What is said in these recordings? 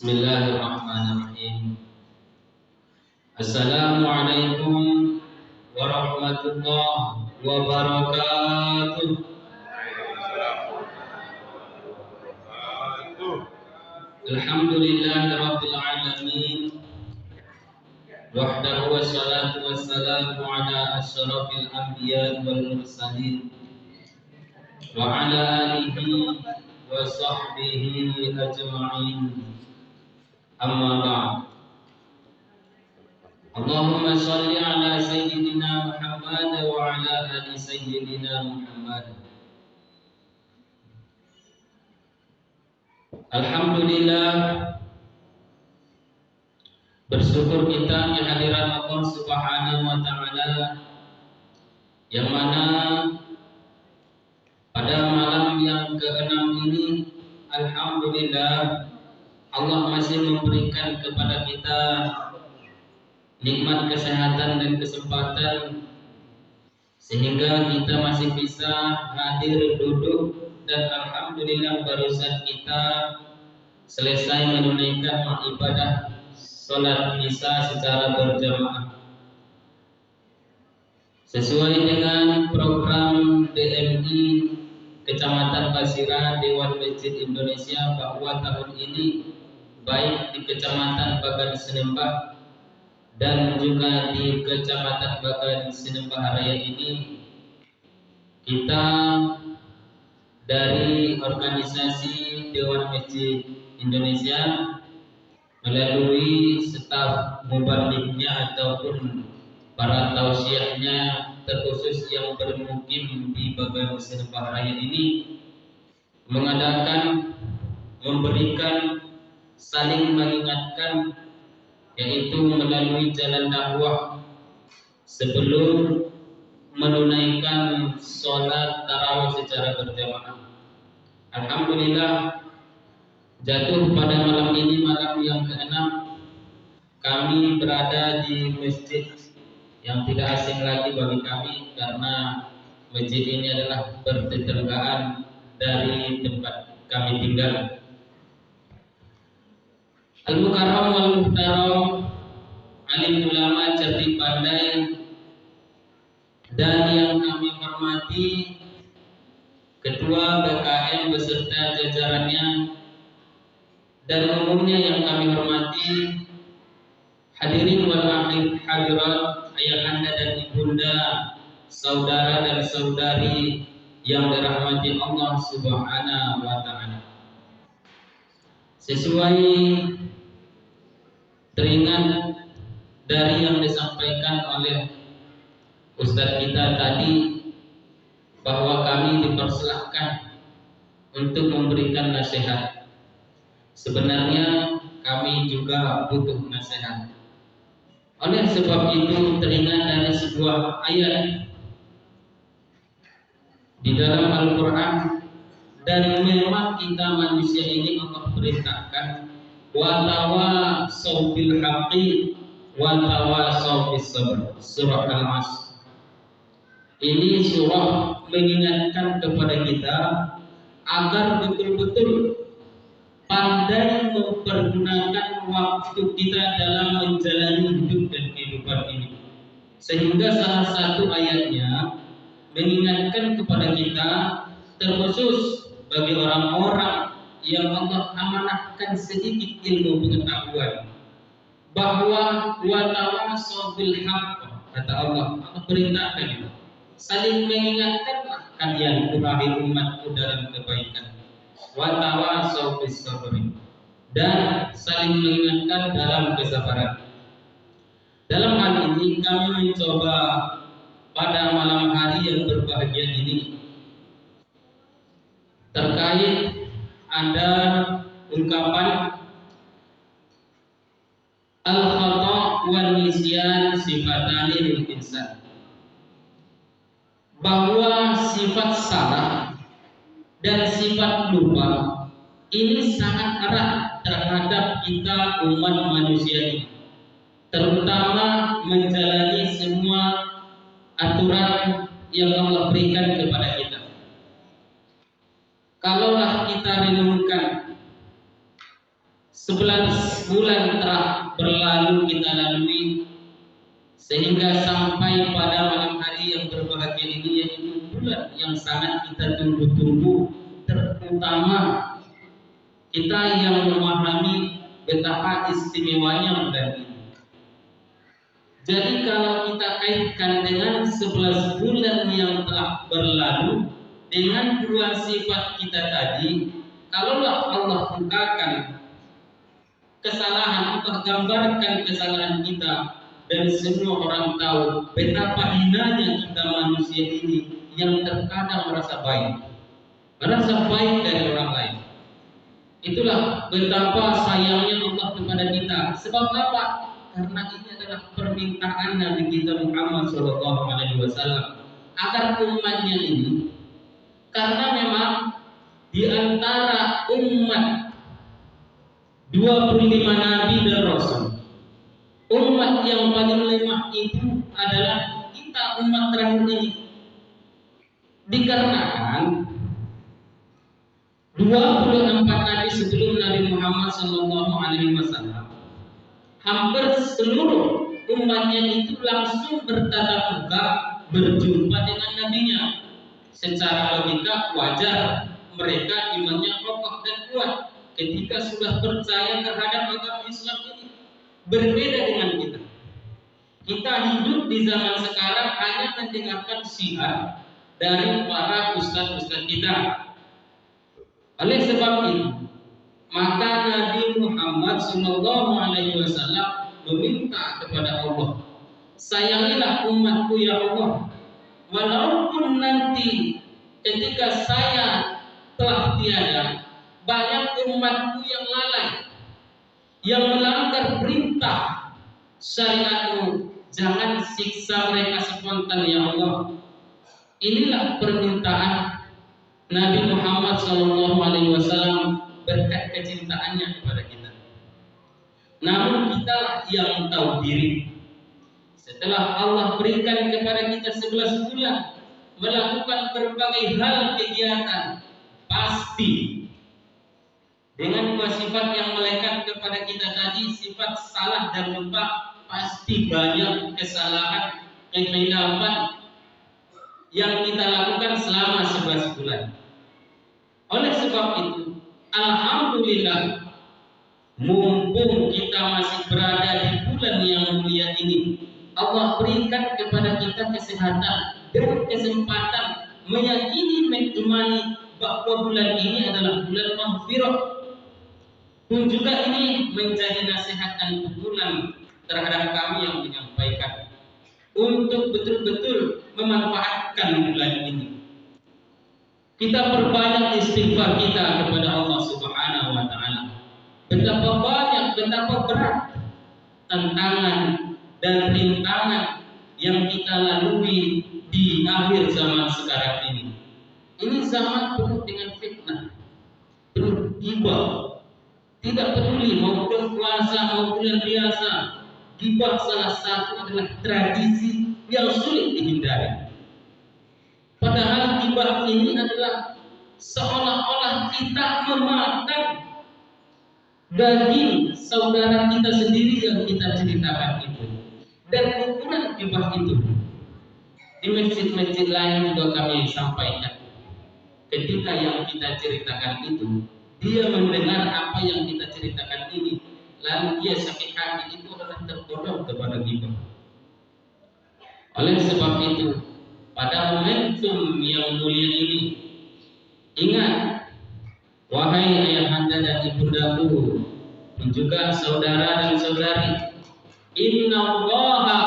Bismillahirrahmanirrahim. Assalamualaikum warahmatullahi wabarakatuh. Alhamdulillahi alamin. Wahdahu wassalatu wassalamu ala asyrafil anbiya wal mursalin wa ala alihi wa sahbihi ajma'in. Amma ba'd. Allahumma shalli ala sayyidina Muhammad wa ala ali sayyidina Muhammad. Alhamdulillah, bersyukur kita di hadirat Allah Subhanahu wa taala, yang mana pada malam yang ke-6 ini alhamdulillah Allah masih memberikan kepada kita nikmat kesehatan dan kesempatan sehingga kita masih bisa hadir duduk, dan alhamdulillah barusan kita selesai menunaikan ibadah salat Isya secara berjamaah sesuai dengan program DMI Kecamatan Basirah Dewan Masjid Indonesia, bahwa tahun ini baik di Kecamatan Bagan Senembah dan juga di Kecamatan Bagan Senembah Raya ini, kita dari organisasi Dewan Masjid Indonesia melalui staf mubalighnya ataupun para tausiahnya terkhusus yang bermukim di Bagan Senembah Raya ini memberikan saling mengingatkan, yaitu melalui jalan dakwah sebelum menunaikan sholat tarawih secara berjamaah. Alhamdulillah, jatuh pada malam ini, malam yang ke-6, kami berada di masjid yang tidak asing lagi bagi kami, karena masjid ini adalah bertetanggaan dari tempat kami tinggal. Al-Mukarram wal Muhtaram, alim ulama cerdik pandai, dan yang kami hormati Ketua BKM beserta jajarannya, dan umumnya yang kami hormati hadirin wal hadirat, ayahanda dan ibunda, saudara dan saudari yang dirahmati Allah Subhanahu wa taala. Sesuai teringat dari yang disampaikan oleh Ustadz kita tadi, bahwa kami dipersilahkan untuk memberikan nasihat. Sebenarnya kami juga butuh nasihat. Oleh sebab itu teringat dari sebuah ayat di dalam Al-Quran, dan memang kita manusia ini Allah perintahkan wa tawasaw bil haqqi wa tawasaw bis sabr. Surah Al-Asr. Ini surah mengingatkan kepada kita agar betul-betul pandai mempergunakan waktu kita dalam menjalani hidup dan kehidupan ini. Sehingga salah satu ayatnya mengingatkan kepada kita, terkhusus bagi orang-orang yang Allah amanahkan sedikit ilmu pengetahuan, bahwa wa tawasaw bil haqq, kata Allah perintahkan itu, saling mengingatkanlah kalian wahai umatku dalam kebaikan, wa tawasaw bis sabr, dan saling mengingatkan dalam kesabaran. Dalam hal ini kami mencoba pada malam hari yang berbahagia ini terkait ada ungkapan al-khata' wan nisyan sifatani lil insan, bahwa sifat salah dan sifat lupa ini sangat erat terhadap kita umat manusia ini, terutama menjalani semua aturan yang Allah berikan kepada kita. Kalaulah kita renungkan 11 bulan telah berlalu kita lalui, sehingga sampai pada malam hari yang berbahagia ini, yaitu bulan yang sangat kita tunggu-tunggu, terutama kita yang memahami betapa istimewanya bulan ini. Jadi kalau kita kaitkan dengan 11 bulan yang telah berlalu dengan dua sifat kita tadi, kalaulah Allah bukakan kesalahan atau gambarkan kesalahan kita dan semua orang tahu betapa hinanya kita manusia ini yang terkadang merasa baik dari orang lain. Itulah betapa sayangnya Allah kepada kita. Sebab apa? Karena ini adalah permintaan Nabi kita Muhammad SAW agar umatnya ini, karena memang di antara umat 25 Nabi dan Rasul, umat yang paling lemah itu adalah kita umat terakhir ini. Dikarenakan 24 Nabi sebelum Nabi Muhammad SAW, hampir seluruh umatnya itu langsung bertatap muka berjumpa dengan nabinya. Secara logika wajar mereka imannya kokoh dan kuat ketika sudah percaya terhadap agama Islam ini. Berbeda dengan kita. Kita hidup di zaman sekarang hanya mendengarkan syiar dari para ustaz-ustaz kita. Oleh sebab itu, maka Nabi Muhammad SAW meminta kepada Allah, sayangilah umatku ya Allah, walaupun nanti ketika saya telah tiada, banyak umatku yang lalai, yang melanggar perintah syariatmu, jangan siksa mereka spontan ya Allah. Inilah permintaan Nabi Muhammad SAW berkat kecintaannya kepada kita. Namun kita yang tahu diri. Setelah Allah berikan kepada kita 11 bulan melakukan berbagai hal kegiatan, pasti dengan dua sifat yang melekat kepada kita tadi, sifat salah dan lupa, pasti banyak kesalahan, kekhilafan yang kita lakukan selama 11 bulan. Oleh sebab itu, alhamdulillah, mumpung kita masih berada di bulan yang mulia ini, Allah berikan kepada kita kesehatan dan kesempatan meyakini, mengimani bahwa bulan ini adalah bulan maghfirah. Pun juga ini menjadi nasihat dan pukulan terhadap kami yang menyampaikan untuk betul-betul memanfaatkan bulan ini. Kita perbanyak istighfar kita kepada Allah Subhanahu wa taala. Betapa banyak, betapa berat tantangan dan rintangan yang kita lalui di akhir zaman sekarang ini. Ini zaman penuh dengan fitnah, penuh ghibah. Tidak peduli mau bulan puasa mau bulan biasa, ghibah salah satu adalah tradisi yang sulit dihindari. Padahal ghibah ini adalah seolah-olah kita memakan daging saudara kita sendiri yang kita ceritakan itu. Dan ukuran ghibah itu di masjid-masjid lain juga kami sampaikan. Ketika yang kita ceritakan itu, dia mendengar apa yang kita ceritakan ini, lalu dia sakit hati, itu adalah tergolong kepada ghibah. Oleh sebab itu, pada momentum yang mulia ini, ingat, wahai ayahanda dan ibundaku, dan juga saudara dan saudari, Inna Allaha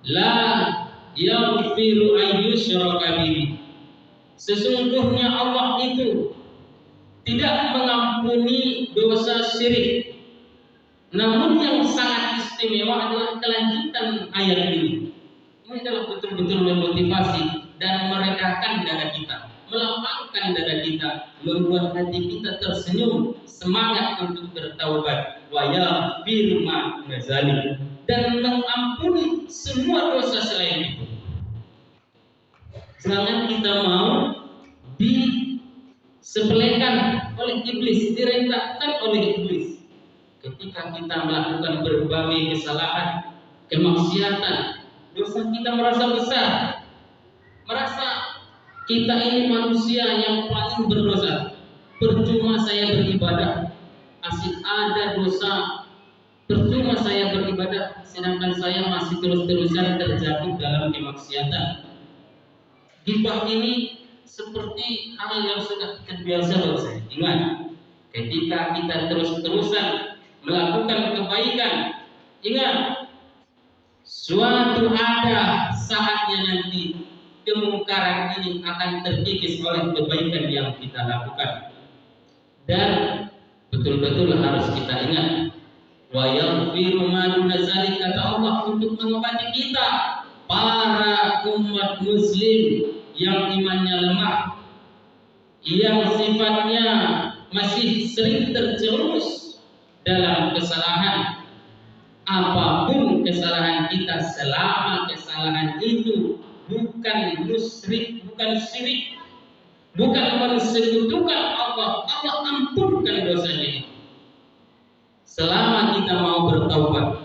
la yaghfiru ayyushraka bihi. Sesungguhnya Allah itu tidak mengampuni dosa syirik. Namun yang sangat istimewa adalah kelanjutan ayat ini. Ini adalah betul-betul memotivasi dan meredakan dada kita, melapangkan dada kita, membuat hati kita tersenyum, semangat untuk bertaubat, wa yaghfir ma dzalik, dan mengampuni semua dosa selain itu. Jangan kita mau disepelekan oleh iblis, direndahkan oleh iblis. Ketika kita melakukan berbagai kesalahan, kemaksiatan, dosa kita merasa besar, merasa kita ini manusia yang paling berdosa. Percuma saya beribadah, asik ada dosa. Percuma saya beribadah, sedangkan saya masih terus-terusan terjatuh dalam kemaksiatan. Gibah ini seperti hal yang sudah terbiasa bagi saya. Ingat, ketika kita terus-terusan melakukan kebaikan, ingat, suatu ada saatnya nanti kemungkaran ini akan terkikis oleh kebaikan yang kita lakukan. Dan betul-betul harus kita ingat, wa yaghfiru ma duna dzalika, kata Allah untuk mengobati kita para umat muslim yang imannya lemah, yang sifatnya masih sering terjerumus dalam kesalahan. Apapun kesalahan kita, selama kesalahan itu bukan musyrik, bukan syirik, bukan mensekutukan Allah, Allah ampunkan dosanya. Selama kita mau bertaubat.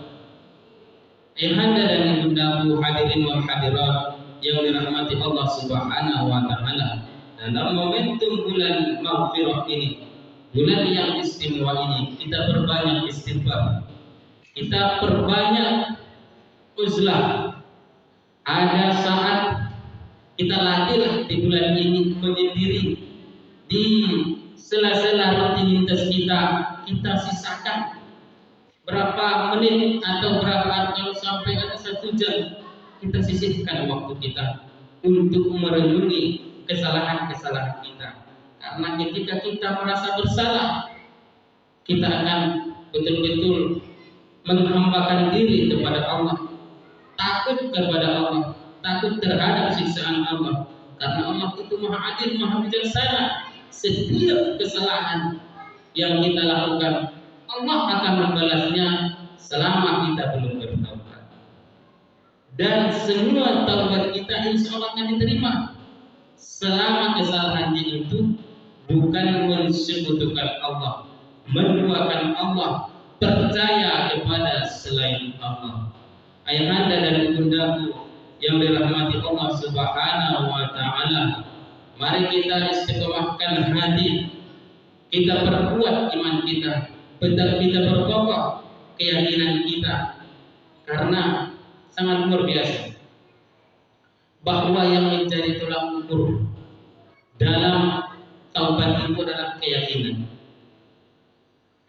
Ayahanda dan ibundaku hadirin wal hadirat yang dirahmati Allah Subhanahu wa taala, dalam momentum bulan Maghfirah ini, bulan yang istimewa ini, kita perbanyak istighfar, kita perbanyak uzlah. Ada saat kita latih di bulan ini menyendiri, di sela-sela rutinitas kita sisakan berapa menit atau berapa, kalau sampai ada 1 jam, kita sisihkan waktu kita untuk merenungi kesalahan-kesalahan kita. Karena ketika kita merasa bersalah, kita akan betul-betul menghambakan diri kepada Allah, takut kepada Allah, takut terhadap siksaan Allah. Karena Allah itu Maha Adil, Maha Bijaksana. Setiap kesalahan yang kita lakukan, Allah akan membalasnya selama kita belum bertaubat. Dan semua taubat kita insya Allah akan diterima selama kesalahannya itu bukan mensekutukan Allah, menduakan Allah, percaya kepada selain Allah. Ayahanda dan ibundaku yang dirahmati Allah Subhanahu wa taala, mari kita istiqomahkan hati, kita perkuat iman kita, kita perkokoh keyakinan kita, karena sangat luar biasa bahwa yang menjadi tolak ukur dalam taubat itu adalah keyakinan.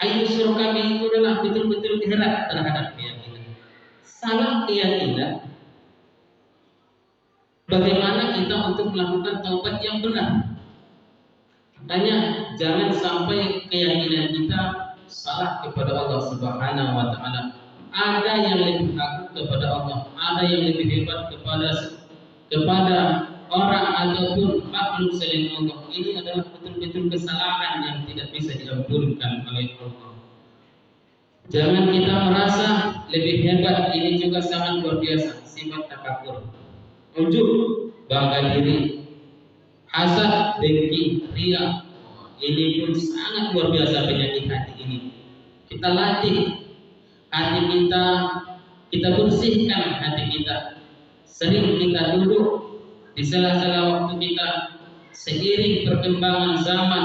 Ayu surkabi itu adalah betul-betul erat terhadap keyakinan. Salah keyakinan, bagaimana kita untuk melakukan taubat yang benar? Makanya jangan sampai keyakinan kita salah kepada Allah Subhanahu wa taala. Ada yang lebih agung kepada Allah, ada yang lebih hebat kepada orang ataupun makhluk selain Allah. Ini adalah betul-betul kesalahan yang tidak bisa diampunkan oleh Allah. Jangan kita merasa lebih hebat, ini juga sangat luar biasa, sifat takabur, ujub, bangga diri, hasad, dengki, ria. Ini pun sangat luar biasa penyakit hati ini. Kita latih hati kita bersihkan hati kita. Sering kita duduk di sela-sela waktu kita, seiring perkembangan zaman,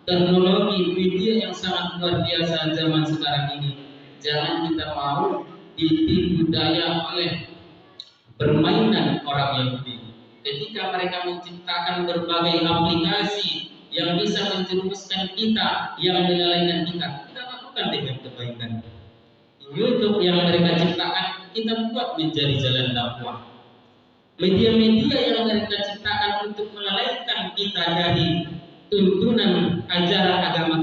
teknologi, media yang sangat luar biasa zaman sekarang ini. Jangan kita mau ditipu daya oleh permainan orang Yahudi. Ketika mereka menciptakan berbagai aplikasi yang bisa menjerumuskan kita, yang melalaikan kita lakukan dengan kebaikan. YouTube yang mereka ciptakan, kita buat menjadi jalan dakwah. Media-media yang mereka ciptakan untuk melalaikan kita dari tuntunan ajaran agama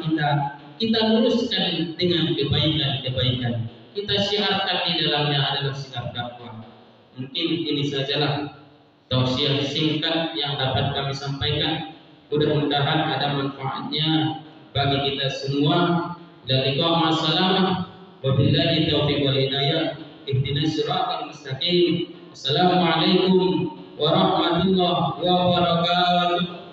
kita luruskan dengan kebaikan-kebaikan. Kita syiarkan di dalamnya adalah sikap dakwah. Mungkin ini sajalah tausiah singkat yang dapat kami sampaikan. Mudah-mudahan ada manfaatnya bagi kita semua. Dan iqamah salamah. Wabillahi taufiq wal hidayah. Ihdinas siratal mustaqim. Assalamualaikum warahmatullahi wabarakatuh.